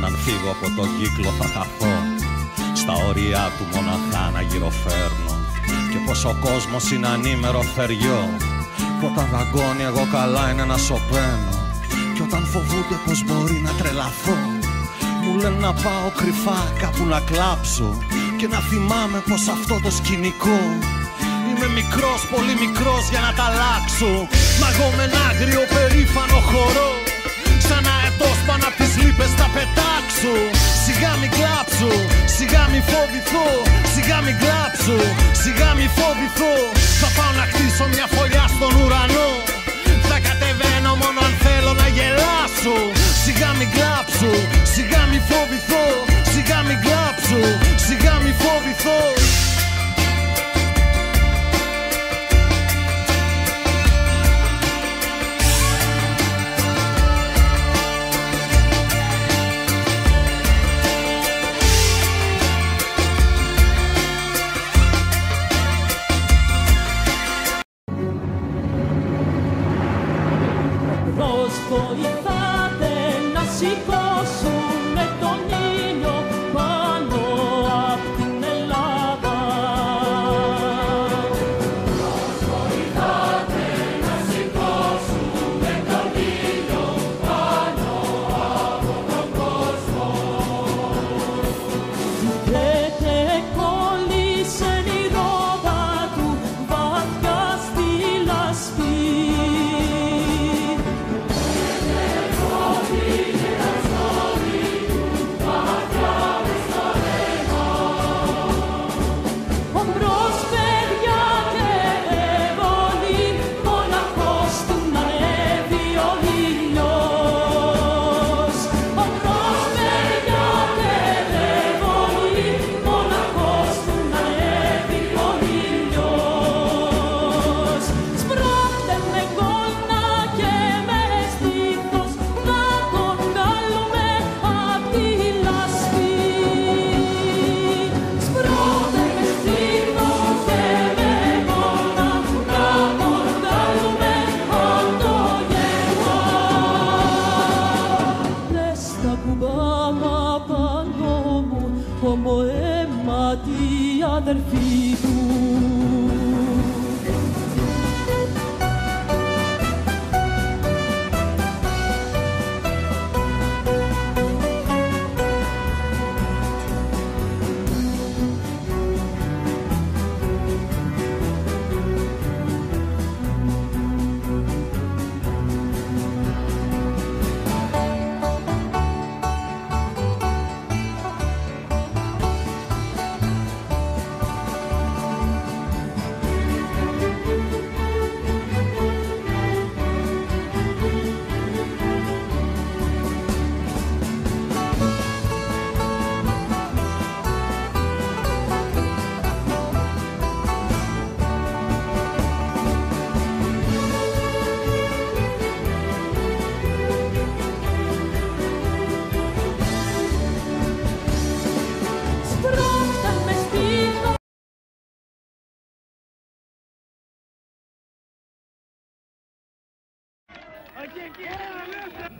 αν φύγω από τον κύκλο θα χαθώ. Στα όρια του μοναχά να γυροφέρνω. Και πως ο κόσμος είναι ανήμερο θεριό. Που όταν δαγκώνει εγώ καλά είναι να σωπαίνω. Και όταν φοβούνται πως μπορεί να τρελαθώ, μου λένε να πάω κρυφά κάπου να κλάψω. Και να θυμάμαι πως αυτό το σκηνικό είμαι μικρός, πολύ μικρός για να τα αλλάξω. Μα εγώ με ένα άγριο περήφανο χορό, σαν αετός πάνω απ' τις λύπες θα πετάξω. Σιγά μη κλάψω, σιγά μη φοβηθώ. Σιγά μη κλάψω, σιγά μη φοβηθώ. Θα πάω να χτίσω μια φωλιά στον ουρανό. Θα κατεβαίνω μόνο αν θέλω να γελάσω. Σιγά μη κλάψω, σιγά μη φοβηθώ. Σιγά μη κλάψω, σιγά μη φοβηθώ. Βοηθάτε να σηκώσουνε τον ήλιο πάνω απ' την Ελλάδα. Βοηθάτε να σηκώσουνε τον ήλιο πάνω από τον κόσμο. Δέτε κόλλησε η ρόδα του βαθιά στη λασπή. Αδερφή του.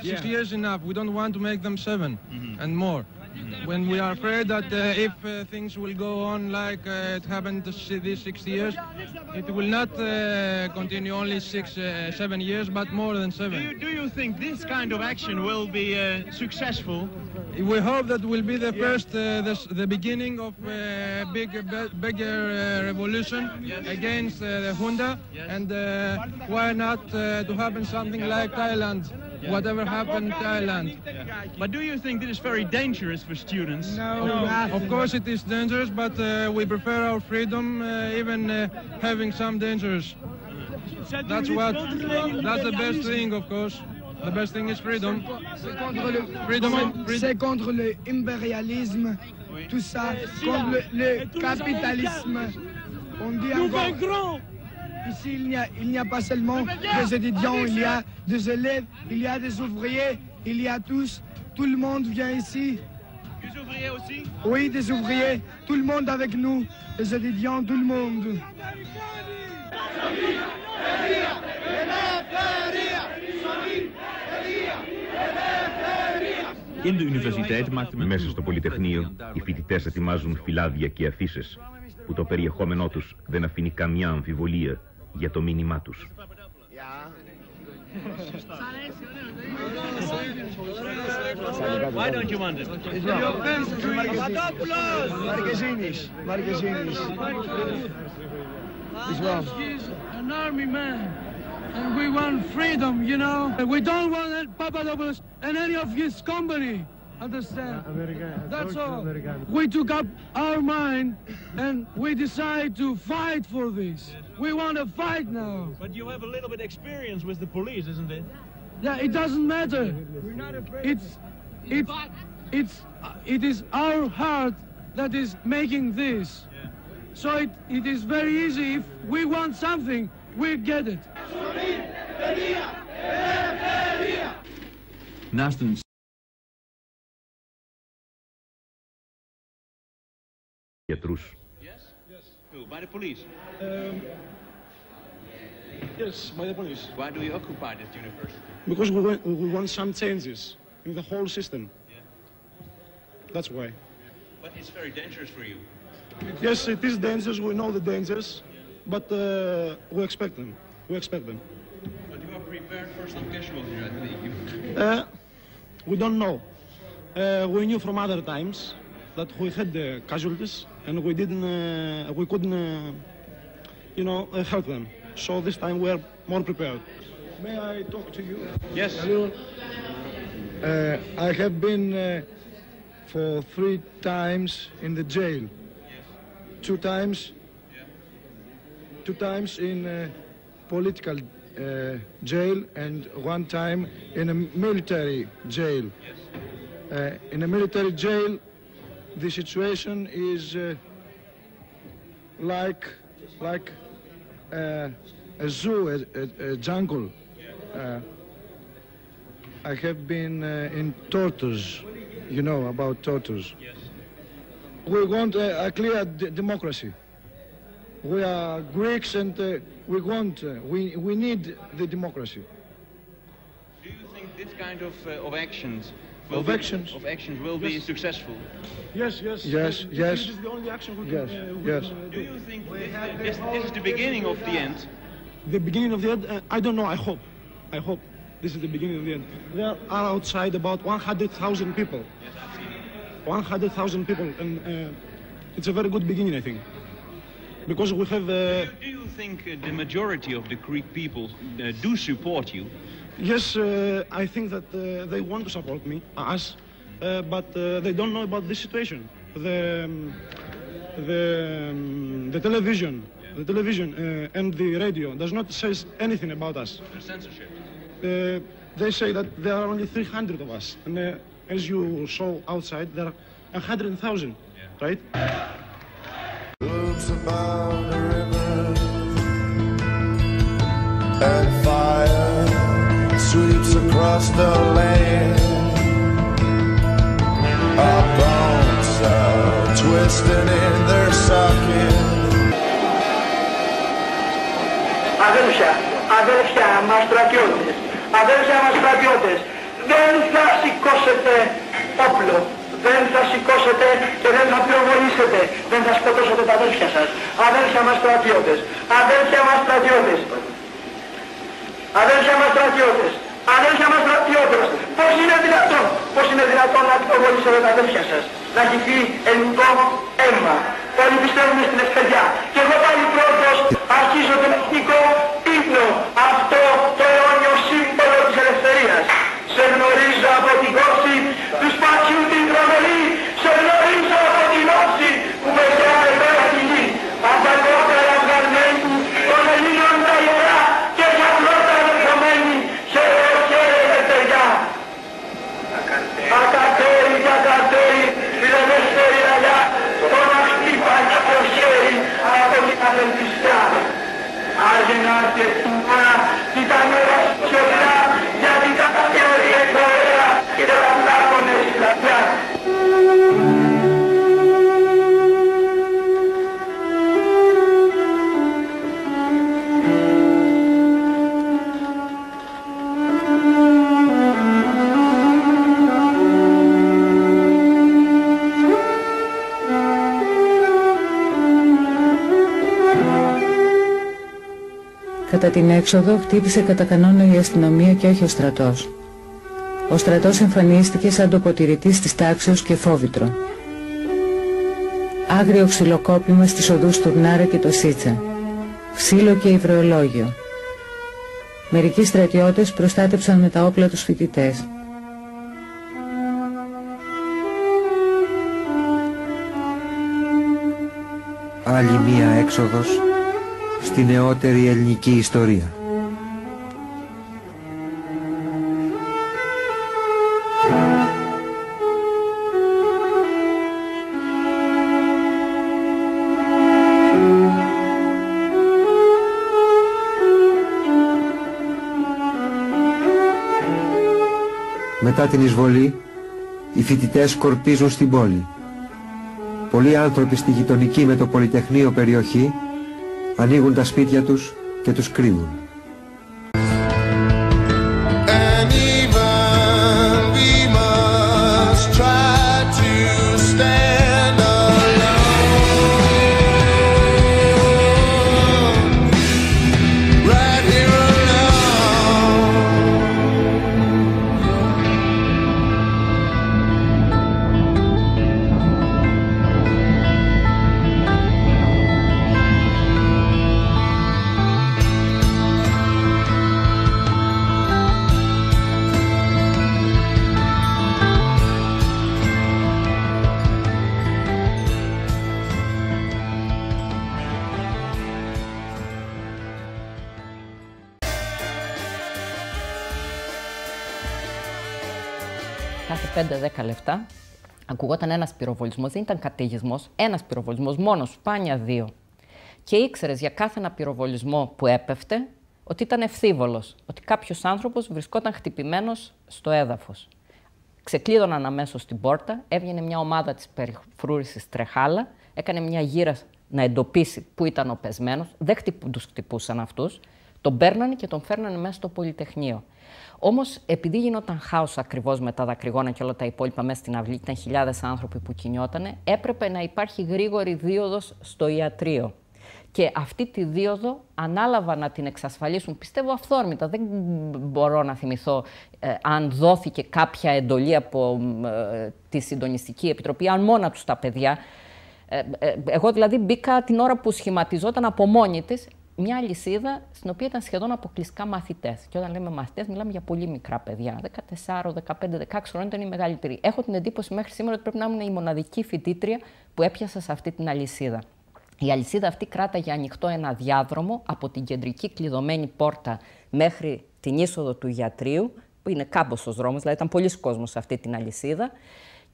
Yeah. 60 years enough. We don't want to make them 7 and more. When we are afraid that if things will go on like it happened these 60 years, it will not continue only 7 years, but more than 7. Do you think this kind of action will be successful? We hope that will be the first, the beginning of a bigger revolution against the junta, and why not to happen something like Thailand, whatever happened in Thailand. But do you think this is very dangerous for students? No. Of course it is dangerous, but we prefer our freedom, even having some dangers. That's the best thing, of course. The best thing is freedom. C'est contre l'impérialisme, tout ça, contre le capitalisme. On dit encore, ici il n'y a pas seulement des étudiants, il y a des élèves, il y a des ouvriers, il y a tous, tout le monde vient ici. Des ouvriers aussi? Oui, des ouvriers, tout le monde avec nous, les étudiants, tout le monde. Μέσα στο Πολυτεχνείο, οι φοιτητές ετοιμάζουν φυλάδια και αφίσες που το περιεχόμενό τους δεν αφήνει καμιά αμφιβολία για το μήνυμά τους. Why don't you want it? Marquezines. He's an army man, and we want freedom, you know. We don't want Papadopoulos and any of his company. Understand? That's all. We took up our mind, and we decide to fight for this. We want to fight now. But you have a little bit experience with the police, isn't it? Yeah, it doesn't matter. It is our heart that is making this. So it is very easy. If we want something, we get it. Γιατρούς. Yes? Who? By the police? Yes, by the police. Why do you occupy this university? Because we want some changes in the whole system. Yeah. That's why. But it's very dangerous for you. Yes, it is dangerous. We know the dangers, but we expect them. We expect them. But you are prepared for some casualties, I think. We don't know. We knew from other times that we had casualties, and we couldn't, help them. So this time we are more prepared. May I talk to you? Yes. I have been for 3 times in the jail. Yes. 2 times in political jail, and 1 time in a military jail. Yes. In a military jail, the situation is like a zoo, a jungle. I have been in tortures, you know about tortures. Yes. We want a clear democracy. We are Greeks, and we need the democracy. Do you think this kind of actions will be successful? Yes. Yes. This is the only action we can do. Do you think this is the beginning of the end? The beginning of the end? I don't know. I hope this is the beginning of the end. There are outside about 100,000 people. Yes, I've seen it. 100,000 people, and it's a very good beginning, I think. Because we have... Do you think the majority of the Greek people do support you? Yes, I think that they want to support us, but they don't know about this situation. The television and the radio does not say anything about us. The censorship. They say that there are only 300 of us, and as you saw outside, there are 100,000, right? Looks above the river, and fire sweeps across the land. Our bones are twisted in their socket. Αδέλφια μας στρατιώτες, δεν θα σηκώσετε όπλο, δεν θα σηκώσετε και δεν θα πυροβολήσετε, δεν θα σκοτώσετε τα αδέλφια σας. Αδέλφια μας στρατιώτες, πώς είναι δυνατόν να πυροβολήσετε τα αδέλφια σας, να χυθεί ελληνικό αίμα. Όλοι πιστεύουμε στην ευκαιριά. Και εγώ πάλι πρώτος αρχίζω τον εθνικό ύμνο, αυτό το αιώνιο σύμβολο της ελευθερίας. Σε γνωρίζω από την κόψη του σπατιού την προβολή, σε γνωρίζω από την όψη που μετράει πέρα τη γη. Από τα κόκκαλα βγαρμένου των Ελλήνων τα ιερά και για πρώτα δεχομένη σε ελευθεριά. Ακατέρι, την ελευθερία αλλιά, το να χτύπα και το χέρι από την απελπιστιά. Άγινα και τούμα, ήταν όλα σιωπιά, γιατί τα χέρι εκόρα και τα πλάκωνες λαπιά. Κατά την έξοδο χτύπησε κατά κανόνα η αστυνομία και όχι ο στρατός. Ο στρατός εμφανίστηκε σαν τοποτηρητής της τάξεως και φόβητρο. Άγριο ξυλοκόπημα στις οδούς Τουρνάρα και το Σίτσα. Ξύλο και υβρεολόγιο. Μερικοί στρατιώτες προστάτεψαν με τα όπλα τους φοιτητές. Άλλη μία έξοδος στη νεότερη ελληνική ιστορία. Μετά την εισβολή, οι φοιτητές σκορπίζουν στην πόλη. Πολλοί άνθρωποι στη γειτονική με το Πολυτεχνείο περιοχή ανοίγουν τα σπίτια τους και τους κρύβουν. Κάθε 5-10 λεπτά ακουγόταν ένας πυροβολισμός, δεν ήταν καταιγισμός, ένας πυροβολισμός μόνος, σπάνια δύο. Και ήξερες για κάθε ένα πυροβολισμό που έπεφτε ότι ήταν ευθύβολος, ότι κάποιος άνθρωπος βρισκόταν χτυπημένος στο έδαφος. Ξεκλείδωναν αμέσως την πόρτα, έβγαινε μια ομάδα της περιφρούρησης Τρεχάλα, έκανε μια γύρα να εντοπίσει πού ήταν ο πεσμένος, δεν τους χτυπούσαν αυτούς, τον παίρνανε και τον φέρνανε μέσα στο Πολυτεχνείο. Όμως, επειδή γινόταν χάος ακριβώς με τα δακρυγόνα και όλα τα υπόλοιπα μέσα στην αυλή, ήταν χιλιάδες άνθρωποι που κινιότανε, έπρεπε να υπάρχει γρήγορη δίωδος στο ιατρείο. Και αυτή τη δίωδο ανάλαβαν να την εξασφαλίσουν, πιστεύω αυθόρμητα, δεν μπορώ να θυμηθώ αν δόθηκε κάποια εντολή από τη Συντονιστική Επιτροπή, αν μόνα τους τα παιδιά. Εγώ δηλαδή μπήκα την ώρα που σχηματιζόταν από μόνη της μια αλυσίδα στην οποία ήταν σχεδόν αποκλειστικά μαθητές. Και όταν λέμε μαθητές, μιλάμε για πολύ μικρά παιδιά. 14, 15, 16 χρόνια ήταν οι μεγαλύτεροι. Έχω την εντύπωση μέχρι σήμερα ότι πρέπει να ήμουν η μοναδική φοιτήτρια που έπιασα σε αυτή την αλυσίδα. Η αλυσίδα αυτή κράταγε ανοιχτό ένα διάδρομο από την κεντρική κλειδωμένη πόρτα μέχρι την είσοδο του ιατρείου, που είναι κάμποσος δρόμος, δηλαδή ήταν πολλής κόσμος σε αυτή την αλυσίδα.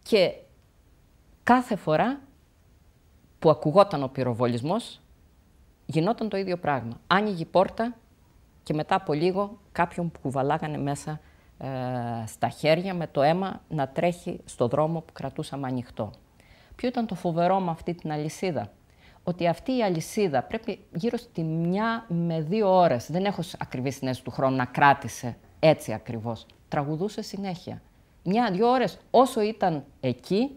Και κάθε φορά που ακουγόταν ο πυροβολισμός, γινόταν το ίδιο πράγμα. Άνοιγε η πόρτα και μετά από λίγο κάποιον που κουβαλάγανε μέσα στα χέρια με το αίμα να τρέχει στο δρόμο που κρατούσαμε ανοιχτό. Ποιο ήταν το φοβερό με αυτή την αλυσίδα? Ότι αυτή η αλυσίδα πρέπει γύρω στη 1 με 2 ώρες, δεν έχω ακριβή συνέστηση του χρόνου, να κράτησε έτσι ακριβώς. Τραγουδούσε συνέχεια. 1-2 ώρες όσο ήταν εκεί,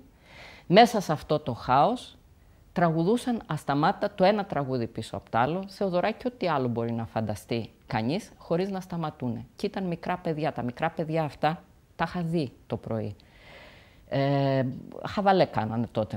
μέσα σε αυτό το χάος, τραγουδούσαν ασταμάτητα το ένα τραγούδι πίσω από το άλλο, Θεοδωράκι, ό,τι άλλο μπορεί να φανταστεί κανείς, χωρίς να σταματούνε. Και ήταν μικρά παιδιά. Τα μικρά παιδιά αυτά τα είχα δει το πρωί. Χαβαλέ κάνανε τότε.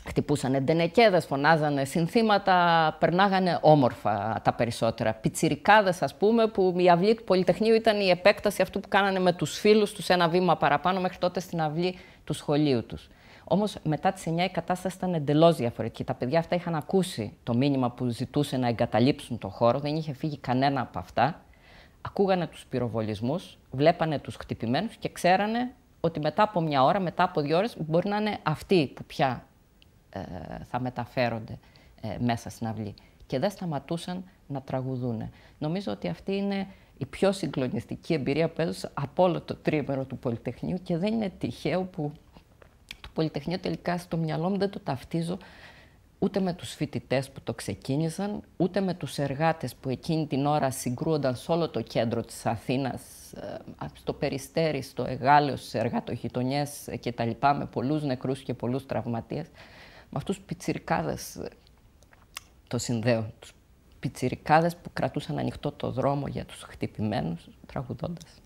Χτυπούσανε ντενεκέδες, φωνάζανε συνθήματα, περνάγανε όμορφα τα περισσότερα. Πιτσιρικάδες, ας πούμε, που η αυλή του Πολυτεχνείου ήταν η επέκταση αυτού που κάνανε με τους φίλους τους ένα βήμα παραπάνω μέχρι τότε στην αυλή του σχολείου τους. Όμως μετά τις 9 η κατάσταση ήταν εντελώς διαφορετική. Τα παιδιά αυτά είχαν ακούσει το μήνυμα που ζητούσε να εγκαταλείψουν το χώρο, δεν είχε φύγει κανένα από αυτά. Ακούγανε τους πυροβολισμούς, βλέπανε τους χτυπημένους και ξέρανε ότι μετά από 1 ώρα, μετά από 2 ώρες μπορεί να είναι αυτοί που πια θα μεταφέρονται μέσα στην αυλή. Και δεν σταματούσαν να τραγουδούνε. Νομίζω ότι αυτή είναι η πιο συγκλονιστική εμπειρία που έζησα από όλο το τρίμερο του Πολυτεχνείου και δεν είναι τυχαίο που το Πολυτεχνείο τελικά στο μυαλό μου δεν το ταυτίζω ούτε με τους φοιτητές που το ξεκίνησαν, ούτε με τους εργάτες που εκείνη την ώρα συγκρούονταν σε όλο το κέντρο της Αθήνας, στο Περιστέρι, στο Εγάλεο, στις εργατογειτονιές κτλ. Με πολλούς νεκρούς και πολλούς τραυματίες. Με αυτούς τους πιτσιρικάδες το συνδέω, τους πιτσιρικάδες που κρατούσαν ανοιχτό το δρόμο για τους χτυπημένους, τραγουδώντας.